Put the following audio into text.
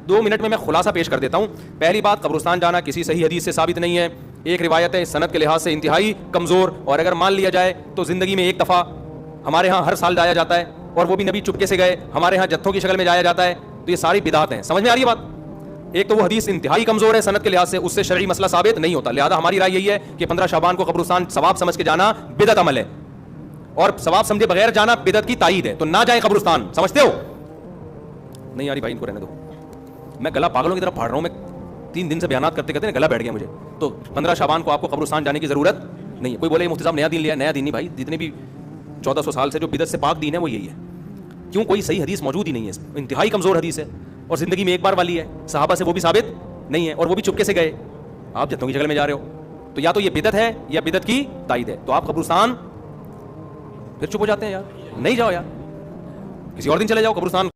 2 minute में मैं खुलासा पेश कर देता हूं। पहली बात, कब्रिस्तान जाना किसी सही हदीस से साबित नहीं है। एक रिवायत है सनद के लिहाज से इंतहाई कमजोर, और अगर मान लिया जाए तो जिंदगी में एक दफा हमारे यहाँ हर साल जाया जाता है, और वो भी नबी चुपके से गए, हमारे यहाँ जत्थों की शक्ल में जाया जाता है। तो ये सारी बिदात हैं। समझ में आ रही है बात? एक तो वो हदीस इंतहाई कमजोर है सनद के लिहाज से, उससे शरई मसला साबित नहीं होता। लिहाजा हमारी राय यही है कि 15 शाबान को कब्रिस्तान सवाब समझ के जाना बिदअत अमल है, और सवाब समझे बगैर जाना बिदअत की तायीद है। तो ना जाए कब्रिस्तान। समझते हो? नहीं यारी भाई, इनको रहने दो। मैं गला पागलों की तरफ फाड़ रहा हूं। मैं 3 दिन से बयानात करते करते गला बैठ गया मुझे। तो 15 शाबान को आपको कब्रिस्तान जाने की जरूरत नहीं है। कोई बोले मुफ्ती साहब नया दीन लिया, नया दीन नहीं भाई। जितने भी 1400 साल से जो बिदअत से पाक दीन है वो यही है। क्यों? कोई सही हदीस मौजूद ही नहीं है, इंतहाई कमजोर हदीस है, और जिंदगी में एक बार वाली है, सहाबा से वो भी साबित नहीं है, और वो भी चुपके से गए। आप जत्थों की शक्ल में जा रहे हो, तो या तो ये बिदअत है या बिदअत की तायीद है। तो आप कब्रिस्तान फिर चुप हो जाते हैं। यार नहीं जाओ यार, किसी और दिन चले जाओ कब्रिस्तान।